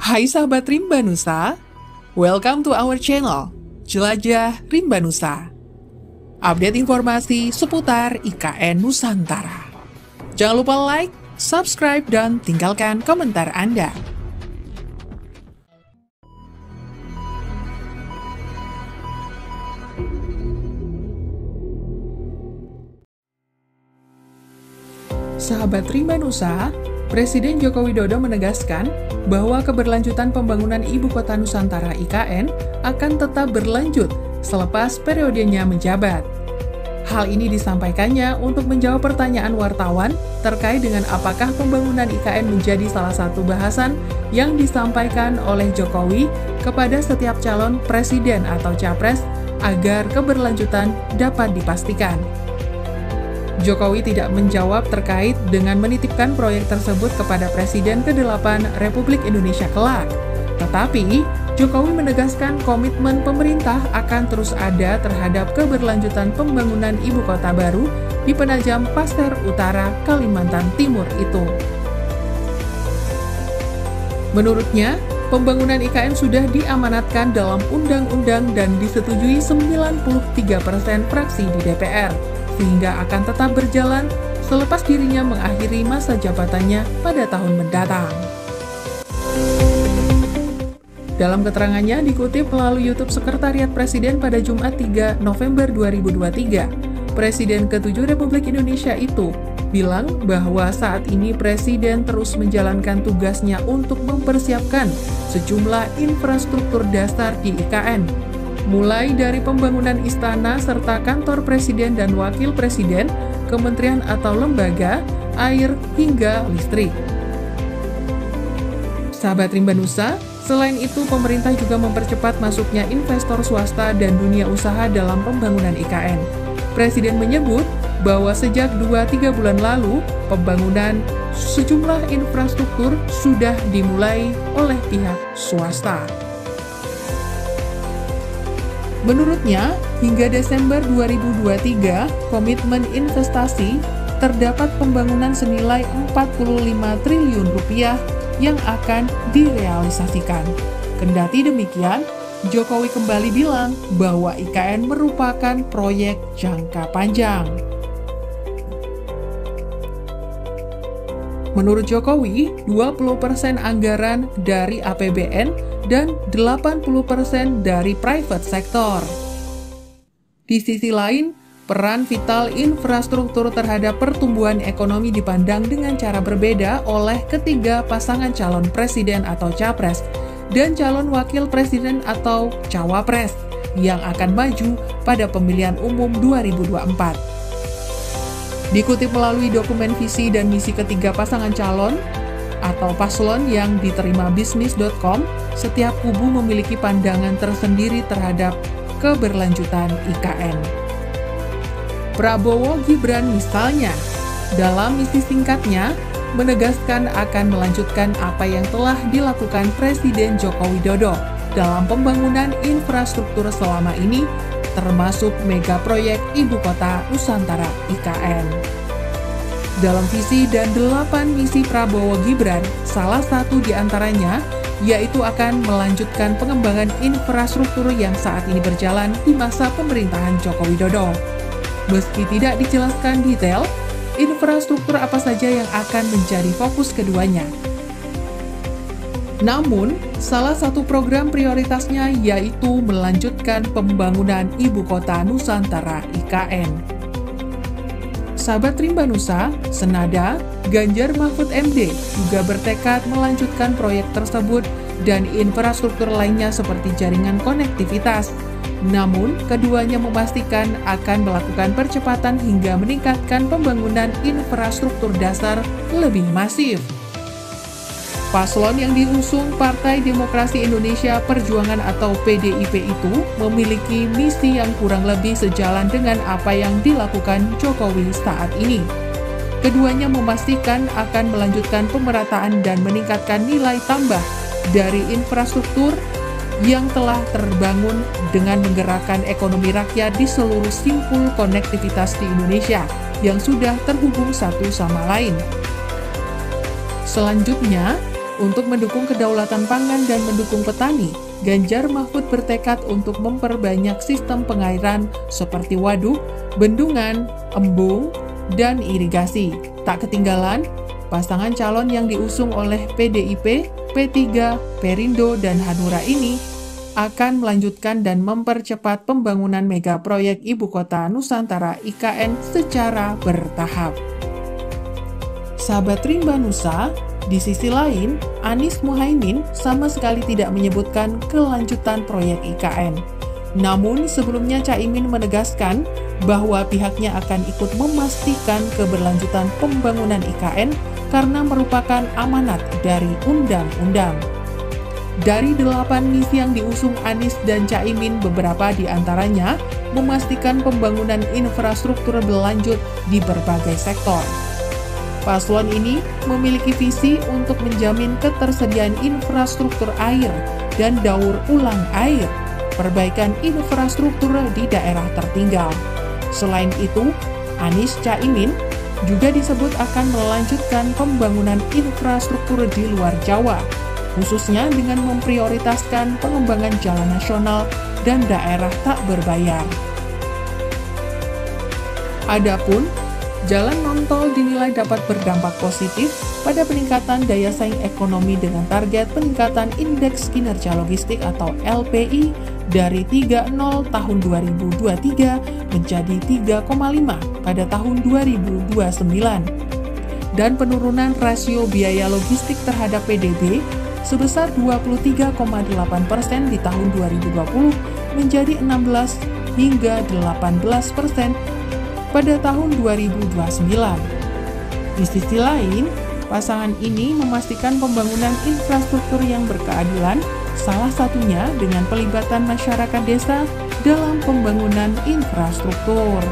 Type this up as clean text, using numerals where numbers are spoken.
Hai sahabat Rimba Nusa, welcome to our channel, Jelajah Rimba Nusa. Update informasi seputar IKN Nusantara. Jangan lupa like, subscribe, dan tinggalkan komentar Anda. Sahabat Rimba Nusa, Presiden Joko Widodo menegaskan bahwa keberlanjutan pembangunan Ibu Kota Nusantara IKN akan tetap berlanjut selepas periodenya menjabat. Hal ini disampaikannya untuk menjawab pertanyaan wartawan terkait dengan apakah pembangunan IKN menjadi salah satu bahasan yang disampaikan oleh Jokowi kepada setiap calon presiden atau capres agar keberlanjutan dapat dipastikan. Jokowi tidak menjawab terkait dengan menitipkan proyek tersebut kepada Presiden ke-8 Republik Indonesia kelak. Tetapi, Jokowi menegaskan komitmen pemerintah akan terus ada terhadap keberlanjutan pembangunan ibu kota baru di Penajam Pasir Utara, Kalimantan Timur itu. Menurutnya, pembangunan IKN sudah diamanatkan dalam undang-undang dan disetujui 93% fraksi di DPR. Sehingga akan tetap berjalan selepas dirinya mengakhiri masa jabatannya pada tahun mendatang. Dalam keterangannya dikutip melalui YouTube Sekretariat Presiden pada Jumat 3 November 2023, Presiden ke-7 Republik Indonesia itu bilang bahwa saat ini Presiden terus menjalankan tugasnya untuk mempersiapkan sejumlah infrastruktur dasar di IKN, mulai dari pembangunan istana serta kantor presiden dan wakil presiden, kementerian atau lembaga, air, hingga listrik. Sahabat Rimba Nusa, selain itu pemerintah juga mempercepat masuknya investor swasta dan dunia usaha dalam pembangunan IKN. Presiden menyebut bahwa sejak 2-3 bulan lalu, pembangunan sejumlah infrastruktur sudah dimulai oleh pihak swasta. Menurutnya, hingga Desember 2023, komitmen investasi terdapat pembangunan senilai 45 triliun rupiah yang akan direalisasikan. Kendati demikian, Jokowi kembali bilang bahwa IKN merupakan proyek jangka panjang. Menurut Jokowi, 20% anggaran dari APBN dan 80% dari private sector. Di sisi lain, peran vital infrastruktur terhadap pertumbuhan ekonomi dipandang dengan cara berbeda oleh ketiga pasangan calon presiden atau capres dan calon wakil presiden atau cawapres yang akan maju pada pemilihan umum 2024. Dikutip melalui dokumen visi dan misi ketiga pasangan calon atau paslon yang diterima bisnis.com, setiap kubu memiliki pandangan tersendiri terhadap keberlanjutan IKN. Prabowo Gibran misalnya, dalam misi singkatnya, menegaskan akan melanjutkan apa yang telah dilakukan Presiden Joko Widodo dalam pembangunan infrastruktur selama ini, termasuk mega proyek Ibu Kota Nusantara IKN. Dalam visi dan 8 misi Prabowo Gibran, salah satu di antaranya yaitu akan melanjutkan pengembangan infrastruktur yang saat ini berjalan di masa pemerintahan Joko Widodo. Meski tidak dijelaskan detail, infrastruktur apa saja yang akan menjadi fokus keduanya. Namun, salah satu program prioritasnya yaitu melanjutkan pembangunan Ibu Kota Nusantara IKN. Sahabat Rimba Nusa, senada, Ganjar Mahfud MD juga bertekad melanjutkan proyek tersebut dan infrastruktur lainnya seperti jaringan konektivitas. Namun, keduanya memastikan akan melakukan percepatan hingga meningkatkan pembangunan infrastruktur dasar lebih masif. Paslon yang diusung Partai Demokrasi Indonesia Perjuangan atau PDIP itu memiliki misi yang kurang lebih sejalan dengan apa yang dilakukan Jokowi saat ini. Keduanya memastikan akan melanjutkan pemerataan dan meningkatkan nilai tambah dari infrastruktur yang telah terbangun dengan menggerakkan ekonomi rakyat di seluruh simpul konektivitas di Indonesia yang sudah terhubung satu sama lain. Selanjutnya, Untuk mendukung kedaulatan pangan dan mendukung petani, Ganjar Mahfud bertekad untuk memperbanyak sistem pengairan seperti waduk, bendungan, embung, dan irigasi. Tak ketinggalan, pasangan calon yang diusung oleh PDIP, P3, Perindo, dan Hanura ini akan melanjutkan dan mempercepat pembangunan mega proyek Ibu Kota Nusantara IKN secara bertahap. Sahabat Rimba Nusa, di sisi lain, Anies Muhaimin sama sekali tidak menyebutkan kelanjutan proyek IKN. Namun, sebelumnya Caimin menegaskan bahwa pihaknya akan ikut memastikan keberlanjutan pembangunan IKN karena merupakan amanat dari undang-undang. Dari 8 misi yang diusung Anies dan Caimin, beberapa di antaranya memastikan pembangunan infrastruktur berlanjut di berbagai sektor. Paslon ini memiliki visi untuk menjamin ketersediaan infrastruktur air dan daur ulang air, perbaikan infrastruktur di daerah tertinggal. Selain itu, Anies Caimin juga disebut akan melanjutkan pembangunan infrastruktur di luar Jawa, khususnya dengan memprioritaskan pengembangan jalan nasional dan daerah tak berbayar. Adapun jalan non-tol dinilai dapat berdampak positif pada peningkatan daya saing ekonomi dengan target peningkatan Indeks Kinerja Logistik atau LPI dari 3,0 tahun 2023 menjadi 3,5 pada tahun 2029 dan penurunan rasio biaya logistik terhadap PDB sebesar 23,8% di tahun 2020 menjadi 16 hingga 18% pada tahun 2029. Di sisi lain, pasangan ini memastikan pembangunan infrastruktur yang berkeadilan, salah satunya dengan pelibatan masyarakat desa dalam pembangunan infrastruktur.